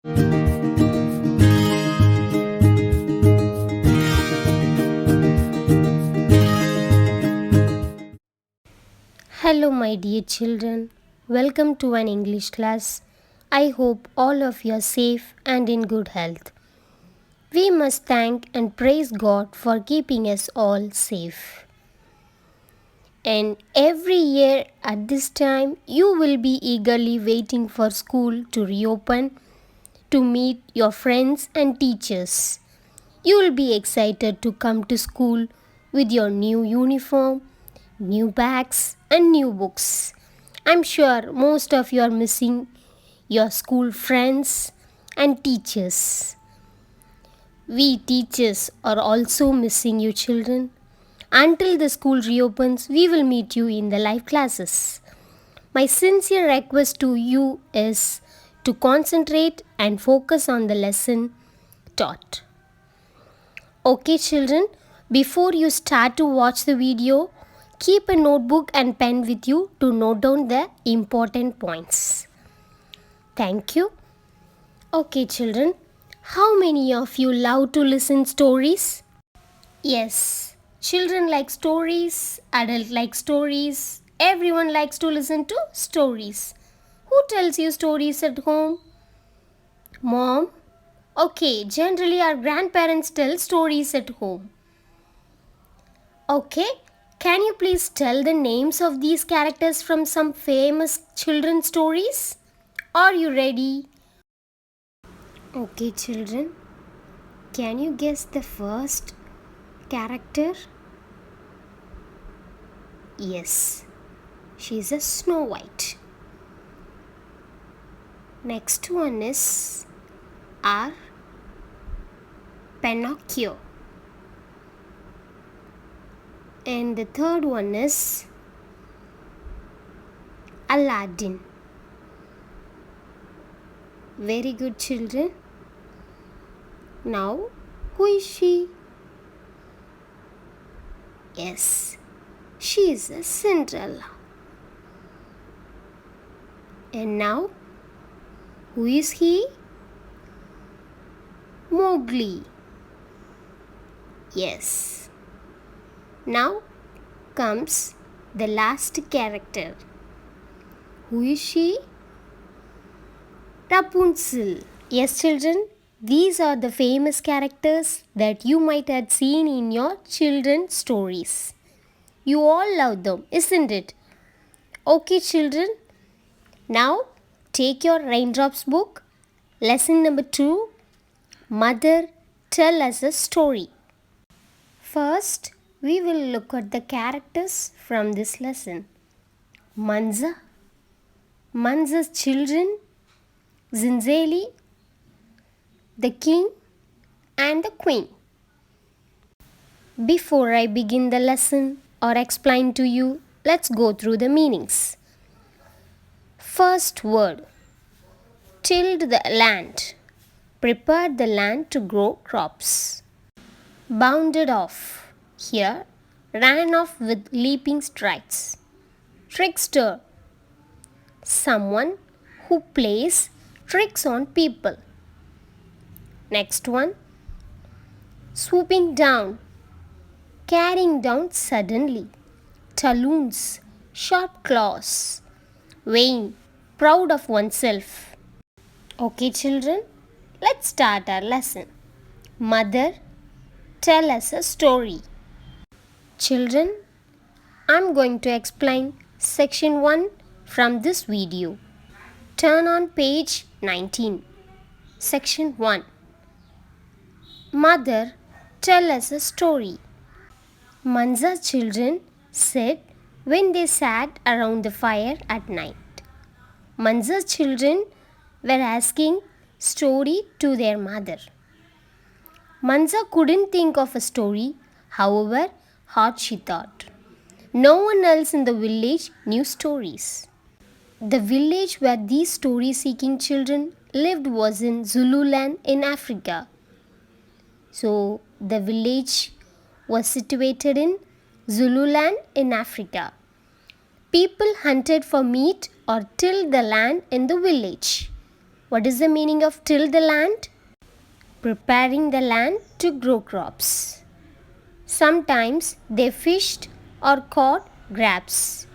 Hello, my dear children. Welcome to an English class. I hope all of you are safe and in good health. We must thank and praise God for keeping us all safe. And every year at this time, you will be eagerly waiting for school to reopen to meet your friends and teachers. You will be excited to come to school with your new uniform, new bags, and new books. I'm sure most of you are missing your school friends and teachers. We teachers are also missing you, children. Until the school reopens, we will meet you in the live classes. My sincere request to you is to concentrate and focus on the lesson taught. Okay, children, before you start to watch the video, keep a notebook and pen with you to note down the important points. Thank you. Okay, children, how many of you love to listen stories? Yes, children like stories, adults like stories, everyone likes to listen to stories. Who tells you stories at home? Mom? Okay, generally our grandparents tell stories at home. Okay, can you please tell the names of these characters from some famous children's stories? Are you ready? Okay, children, can you guess the first character? Yes, she's a Snow White. Next one is our Pinocchio. And the third one is Aladdin. Very good, children. Now, who is she? Yes, she is a Cinderella. And now, who is he? Mowgli. Yes. Now comes the last character. Who is she? Rapunzel. Yes, children, these are the famous characters that you might have seen in your children's stories. You all love them, isn't it? Okay, children, now take your raindrops book. Lesson number 2. Mother, tell us a story. First, we will look at the characters from this lesson. Manza, Manza's children, Zinzeli, the king and the queen. Before I begin the lesson or explain to you, let's go through the meanings. First word, tilled the land, prepared the land to grow crops. Bounded off, here ran off with leaping strides. Trickster, someone who plays tricks on people. Next one, swooping down, carrying down suddenly. Talons, sharp claws. Vain, proud of oneself. Okay, children, let's start our lesson. Mother, tell us a story. Children, I'm going to explain section 1 from this video. Turn on page 19. Section 1. Mother, tell us a story. Manza's children said when they sat around the fire at night. Manza's children were asking story to their mother. Manza couldn't think of a story, however hard she thought. No one else in the village knew stories. The village where these story-seeking children lived was in Zululand in Africa. So, the village was situated in Zululand in Africa. People hunted for meat or tilled the land in the village. What is the meaning of till the land? Preparing the land to grow crops. Sometimes they fished or caught crabs.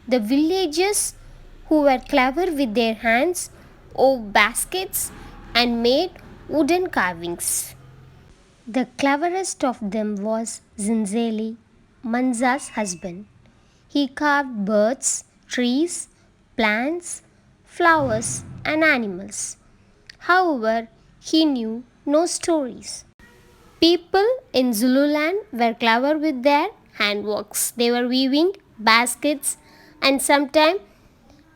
The villagers who were clever with their hands wove baskets and made wooden carvings. The cleverest of them was Zinzeli, Manza's husband. He carved birds, trees, plants, flowers, and animals. However, he knew no stories. People in Zululand were clever with their handworks. They were weaving baskets and sometimes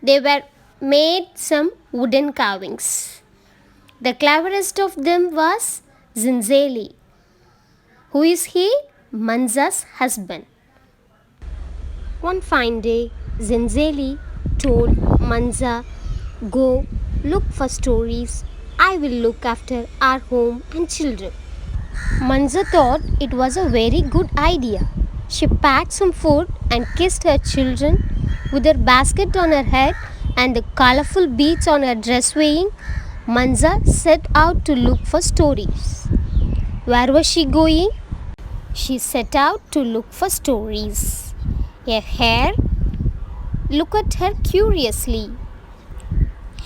they were made some wooden carvings. The cleverest of them was Zinzeli. Who is he? Manza's husband. One fine day, Zinzeli told Manza, "Go look for stories. I will look after our home and children." Manza thought it was a very good idea. She packed some food and kissed her children. With her basket on her head and the colorful beads on her dress weighing, Manza set out to look for stories. Where was she going? She set out to look for stories. A hare looked at her curiously.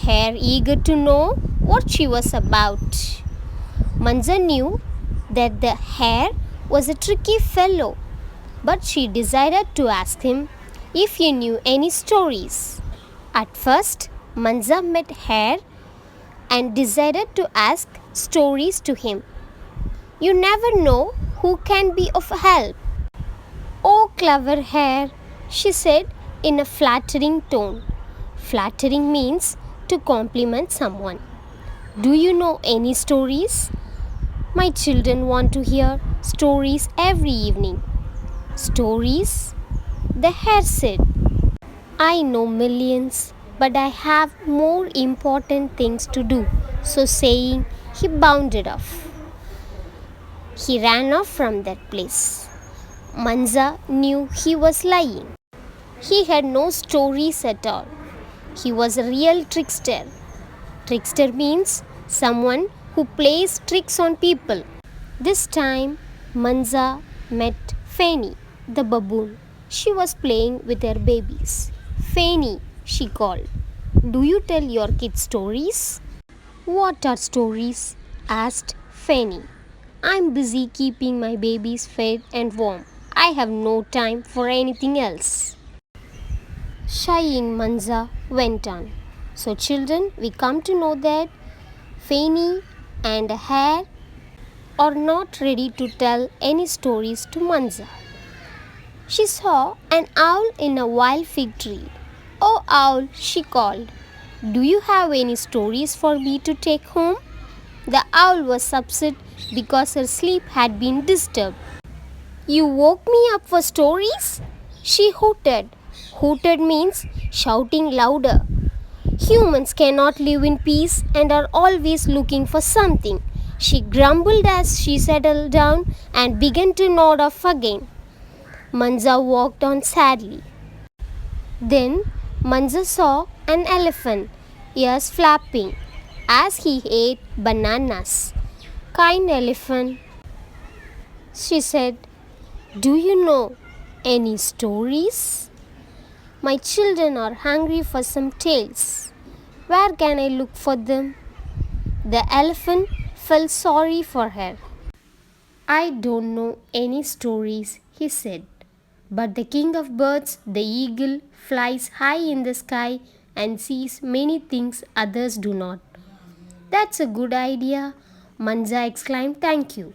Hare eager to know what she was about. Manza knew that the hare was a tricky fellow, but she decided to ask him if he knew any stories. At first, Manza met Hare and decided to ask stories to him. "You never know who can be of help." "Oh, clever Hare," she said in a flattering tone. Flattering means to compliment someone. "Do you know any stories?" "My children want to hear stories every evening." "Stories?" the hare said. "I know millions, but I have more important things to do." So saying, he bounded off. He ran off from that place. Manza knew he was lying. He had no stories at all. He was a real trickster. Trickster means someone who plays tricks on people. This time, Manza met Fanny, the baboon. She was playing with her babies. "Fanny," she called, "do you tell your kids stories?" "What are stories?" asked Fanny. "I'm busy keeping my babies fed and warm. I have no time for anything else." Shying Manza went on. So children, we come to know that Fanny and Hare are not ready to tell any stories to Manza. She saw an owl in a wild fig tree. "Oh, owl," she called, "do you have any stories for me to take home?" The owl was upset because her sleep had been disturbed. "You woke me up for stories?" she hooted. Hooted means shouting louder. Humans cannot live in peace and are always looking for something. She grumbled as she settled down and began to nod off again. Manza walked on sadly. Then Manza saw an elephant, ears flapping, as he ate bananas. "Kind elephant," she said, "do you know any stories? My children are hungry for some tales. Where can I look for them?" The elephant felt sorry for her. "I don't know any stories," he said. "But the king of birds, the eagle, flies high in the sky and sees many things others do not." "That's a good idea," Manza exclaimed. "Thank you."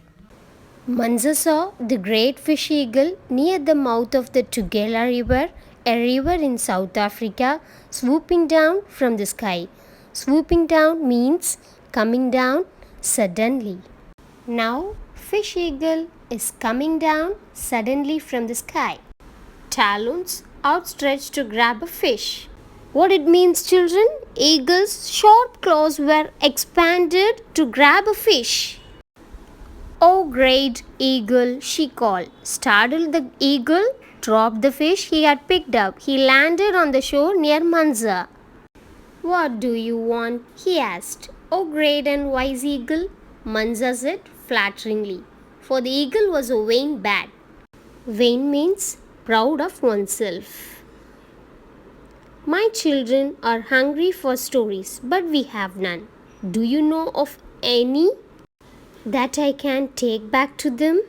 Manza saw the great fish eagle near the mouth of the Tugela River, a river in South Africa, swooping down from the sky. Swooping down means coming down suddenly. Now, fish eagle is coming down suddenly from the sky. Talons outstretched to grab a fish. What it means, children? Eagle's sharp claws were expanded to grab a fish. "Oh, great eagle," she called. Startled, the eagle dropped the fish he had picked up. He landed on the shore near Manza. What do you want? He asked. O great and wise eagle, Manza said flatteringly, for the eagle was a vain bat. Vain means proud of oneself. My children are hungry for stories, but we have none. Do you know of any that I can take back to them?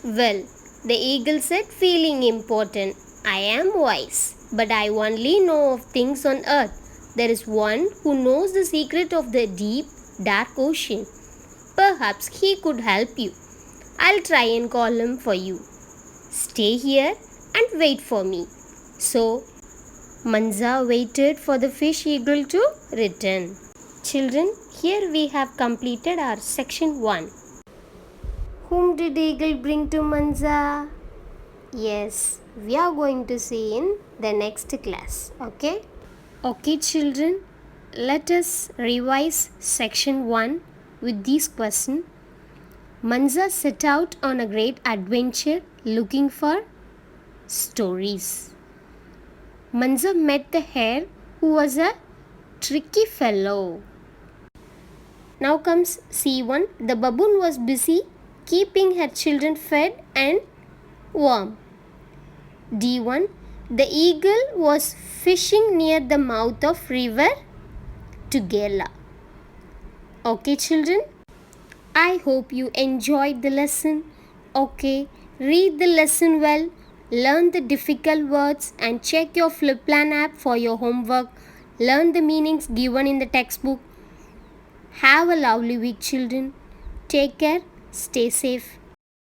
Well, the eagle said, feeling important, I am wise, but I only know of things on earth. There is one who knows the secret of the deep, dark ocean. Perhaps he could help you. I'll try and call him for you. Stay here and wait for me. So, Manza waited for the fish eagle to return. Children, here we have completed our section 1. Whom did eagle bring to Manza? Yes, we are going to see in the next class. Okay? Okay, children, let us revise section 1 with this question. Manza set out on a great adventure looking for stories. Manza met the hare who was a tricky fellow. Now comes C1. The baboon was busy keeping her children fed and warm. D1. The eagle was fishing near the mouth of river Tugela. Okay, children? I hope you enjoyed the lesson. Okay, read the lesson well, learn the difficult words and check your Fliplan app for your homework. Learn the meanings given in the textbook. Have a lovely week, children. Take care. Stay safe.